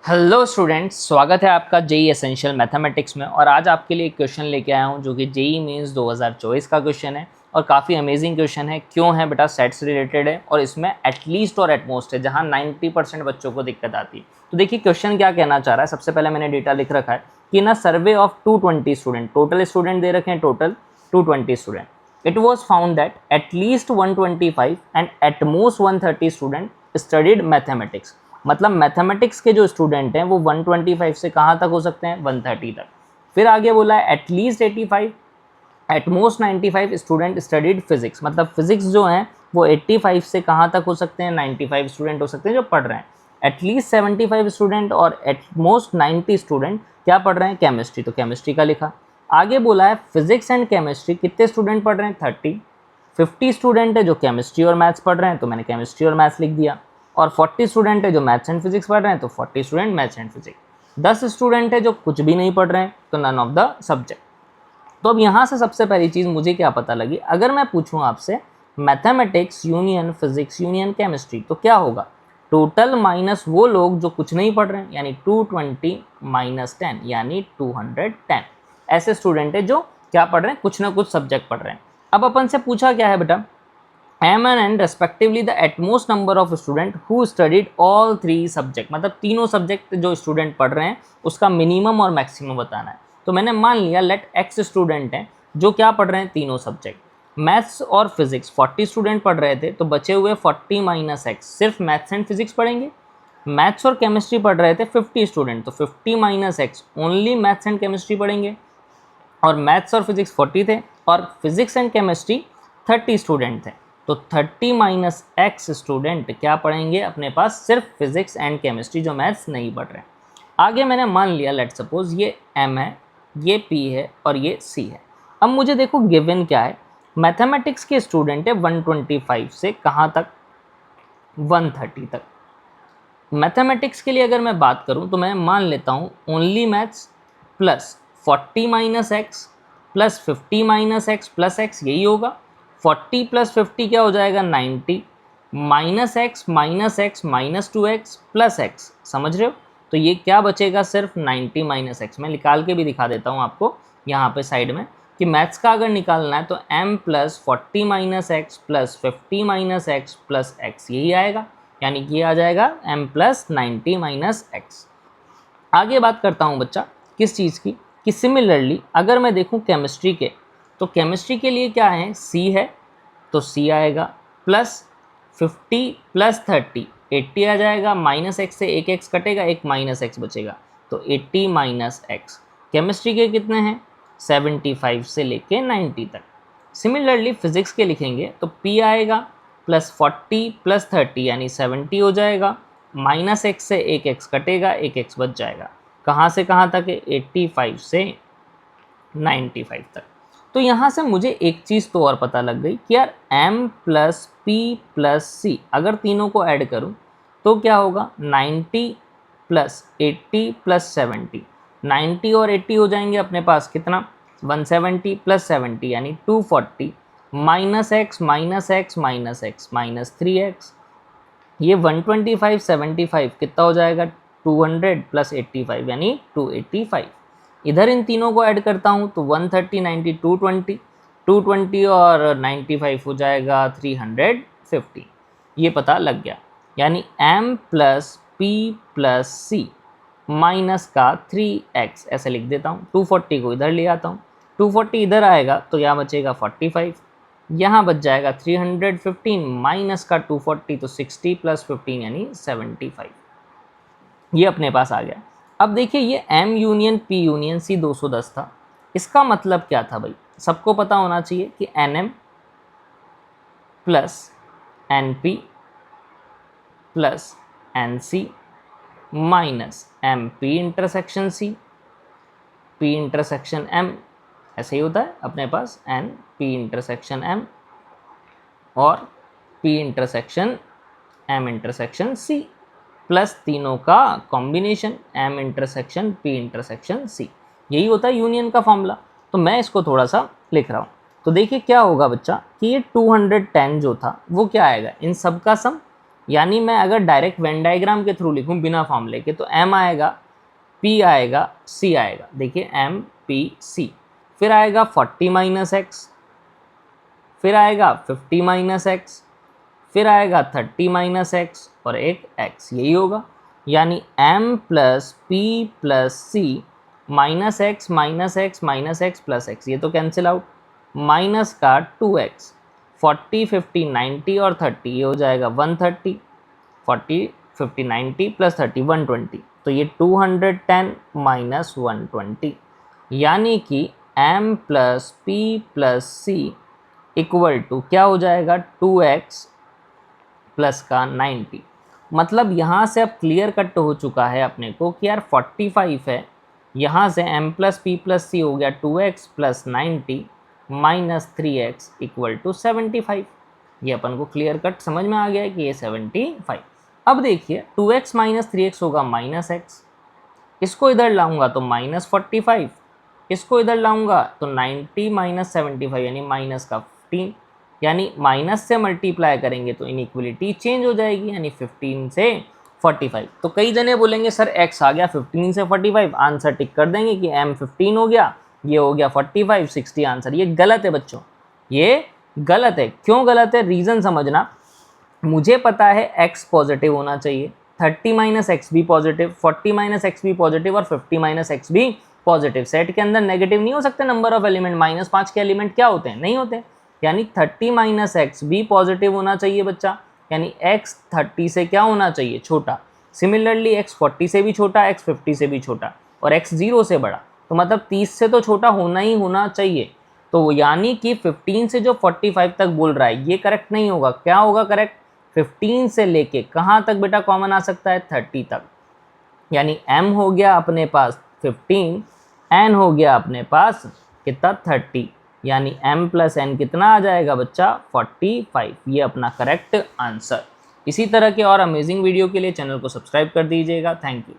Hello students, स्वागत है आपका जेई एसेंशियल मैथमेटिक्स में। और आज आपके लिए एक क्वेश्चन लेके आया हूँ जो कि जेई मीन्स 2024 का क्वेश्चन है और काफ़ी अमेजिंग क्वेश्चन है। क्यों है बेटा? सेट्स रिलेटेड है और इसमें एटलीस्ट और एटमोस्ट है, जहाँ 90% बच्चों को दिक्कत आती है। तो देखिए क्वेश्चन क्या कहना चाह रहा है। सबसे पहले मैंने डेटा लिख रखा है कि ना survey of 220 student, total student दे रखे हैं total 220 student. It was found that at least 125 and at most 130 student studied mathematics. मतलब मैथमेटिक्स के जो स्टूडेंट हैं वो 125 से कहाँ तक हो सकते हैं? 130 तक। फिर आगे बोला है at least 85 at most 95 student studied physics. मतलब फिजिक्स जो हैं वो 85 से कहाँ तक हो सकते हैं? 95 स्टूडेंट हो सकते हैं जो पढ़ रहे हैं। एटलीस्ट 75 स्टूडेंट और एट मोस्ट 90 स्टूडेंट क्या पढ़ रहे हैं? केमिस्ट्री। तो केमिस्ट्री का लिखा। आगे बोला है फिजिक्स एंड केमिस्ट्री कितने स्टूडेंट पढ़ रहे हैं? 30। 50 स्टूडेंट है जो केमिस्ट्री और मैथ्स पढ़ रहे हैं, तो मैंने केमिस्ट्री और मैथ्स लिख दिया। और 40 स्टूडेंट है जो मैथ्स एंड फिजिक्स पढ़ रहे हैं, तो 40 student maths and physics. 10 student है जो कुछ भी नहीं पढ़ रहे हैं, तो नन ऑफ द सब्जेक्ट। तो अब यहाँ से सबसे पहली चीज़ मुझे क्या पता लगी, अगर मैं पूछूँ आपसे mathematics union physics union chemistry तो क्या होगा? टोटल माइनस वो लोग जो कुछ नहीं पढ़ रहे हैं, यानी 220 माइनस 10 यानी 210 ऐसे स्टूडेंट है जो क्या पढ़ रहे हैं? कुछ ना कुछ सब्जेक्ट पढ़ रहे हैं। अब अपन से पूछा क्या है बेटा? M and N respectively the utmost number of student who studied all three subject। मतलब तीनों सब्जेक्ट जो स्टूडेंट पढ़ रहे हैं उसका मिनिमम और मैक्सिमम बताना है। तो मैंने मान लिया लेट x स्टूडेंट हैं जो क्या पढ़ रहे हैं? तीनों सब्जेक्ट। मैथ्स और फिजिक्स 40 स्टूडेंट पढ़ रहे थे, तो बचे हुए 40 माइनस एक्स सिर्फ मैथ्स एंड फिजिक्स पढ़ेंगे। मैथ्स और केमिस्ट्री पढ़ रहे थे 50 स्टूडेंट, तो 50 minus x only maths and chemistry पढ़ेंगे। और मैथ्स और फिजिक्स 40 थे और फिजिक्स एंड केमिस्ट्री 30 स्टूडेंट थे, तो 30 माइनस एक्स स्टूडेंट क्या पढ़ेंगे अपने पास? सिर्फ फिजिक्स एंड केमिस्ट्री, जो मैथ्स नहीं पढ़ रहे। आगे मैंने मान लिया लेट सपोज ये M है, ये P है और ये C है। अब मुझे देखो गिवन क्या है। मैथमेटिक्स के स्टूडेंट है 125 से कहाँ तक? 130 तक। मैथमेटिक्स के लिए अगर मैं बात करूं तो मैं मान लेता हूं only maths plus 40 minus X plus 50 minus X plus x, यही होगा। 40 प्लस 50 क्या हो जाएगा? 90 minus X minus 2x plus x, समझ रहे हो? तो ये क्या बचेगा? सिर्फ 90 माइनस एक्स। मैं निकाल के भी दिखा देता हूँ आपको यहाँ पे साइड में कि मैथ्स का अगर निकालना है तो m plus 40 minus X plus 50 minus X plus x, यही आएगा। यानी कि ये आ जाएगा m प्लस 90 माइनस एक्स। आगे बात करता हूँ बच्चा किस चीज़ की, कि सिमिलरली अगर मैं देखूँ केमिस्ट्री के, तो केमिस्ट्री के लिए क्या है? C है तो C आएगा प्लस 50 प्लस 30 80 आ जाएगा। माइनस एक्स से एक एक्स कटेगा, एक माइनस एक्स बचेगा, तो 80 माइनस एक्स। केमिस्ट्री के कितने हैं? 75 से लेके 90 तक। सिमिलरली फिजिक्स के लिखेंगे तो P आएगा प्लस 40 प्लस 30 यानी 70 हो जाएगा। माइनस एक्स से एक एक्स कटेगा, एक एक्स बच जाएगा। कहाँ से कहाँ तक है? 85 से 95 तक। तो यहाँ से मुझे एक चीज़ तो और पता लग गई कि यार M plus P plus C अगर तीनों को ऐड करूँ तो क्या होगा? 90 प्लस 80 प्लस 70। 90 और 80 हो जाएंगे अपने पास कितना? 170 प्लस 70 यानी 240 minus X minus X minus X minus 3x। ये 125 75 कितना हो जाएगा? 200 प्लस 85 यानी 285। इधर इन तीनों को ऐड करता हूँ तो 130 90 220 220 और 95 हो जाएगा 350। ये पता लग गया। यानी M plus P plus C minus का 3x ऐसे लिख देता हूँ। 240 को इधर ले आता हूँ, 240 इधर आएगा तो यहाँ बचेगा 45, यहाँ बच जाएगा 315 माइनस का 240 तो 60 प्लस 15 यानी 75। ये अपने पास आ गया। अब देखिए ये M union P union C 210 था। इसका मतलब क्या था भाई? सबको पता होना चाहिए कि NM plus NP plus NC minus MP intersection C P intersection M, ऐसे ही होता है अपने पास NP इंटरसेक्शन M और P intersection M intersection C plus तीनों का combination M intersection P intersection C, यही होता है यूनियन का फॉर्मूला। तो मैं इसको थोड़ा सा लिख रहा हूँ। तो देखिए क्या होगा बच्चा कि ये 210 जो था वो क्या आएगा? इन सब का सम यानी मैं अगर डायरेक्ट वेन डायग्राम के थ्रू लिखूं बिना फॉर्मूले के तो m आएगा, p आएगा, c आएगा। देखिए m p c, फिर आएगा 40 माइनस एक्स, फिर आएगा 50 माइनस एक्स, फिर आएगा 30 माइनस एक्स और एक x, यही होगा। यानी m plus P plus C minus X minus X minus X plus X, ये तो कैंसिल आउट, माइनस का 2x, 40 50 90 और 30, ये हो जाएगा 130, 40 50 90 प्लस 30 120, तो ये 210 माइनस 120, यानी कि m plus P plus C equal to क्या हो जाएगा 2x प्लस का 90। मतलब यहाँ से अब क्लियर कट हो चुका है अपने को कि यार 45 है, यहाँ से m प्लस पी प्लस सी हो गया 2x plus 90 minus 3x equal to 75। ये अपन को क्लियर कट समझ में आ गया है कि ये 75। अब देखिए 2x माइनस 3x होगा माइनस x, इसको इधर लाऊंगा तो माइनस 45, इसको इधर लाऊंगा तो 90 माइनस 75 यानी माइनस का 15, यानी माइनस से मल्टीप्लाई करेंगे तो इनइक्वलिटी चेंज हो जाएगी, यानी 15 से 45। तो कई जने बोलेंगे सर x आ गया 15 से 45, आंसर टिक कर देंगे कि m 15 हो गया, ये हो गया 45 60 आंसर। ये गलत है बच्चों, ये गलत है। क्यों गलत है, रीज़न समझना। मुझे पता है x पॉजिटिव होना चाहिए, 30 माइनस एक्स भी पॉजिटिव, 40 माइनस एक्स भी पॉजिटिव और 50 माइनस एक्स भी पॉजिटिव। सेट के अंदर नेगेटिव नहीं हो सकते नंबर ऑफ एलिमेंट, -5 के एलिमेंट क्या होते हैं, नहीं होते। यानी 30 माइनस एक्स भी पॉजिटिव होना चाहिए बच्चा, यानी x 30 से क्या होना चाहिए, छोटा। सिमिलरली x 40 से भी छोटा, x 50 से भी छोटा और x 0 से बड़ा, तो मतलब 30 से तो छोटा होना ही होना चाहिए। तो यानी कि 15 से जो 45 तक बोल रहा है ये करेक्ट नहीं होगा। क्या होगा करेक्ट, 15 से लेके कहाँ तक बेटा कॉमन आ सकता है, 30 तक। यानी m हो गया अपने पास 15, n हो गया अपने पास कितना 30, यानी m प्लस n कितना आ जाएगा बच्चा 45। ये अपना करेक्ट आंसर। इसी तरह के और अमेजिंग वीडियो के लिए चैनल को सब्सक्राइब कर दीजिएगा। Thank you.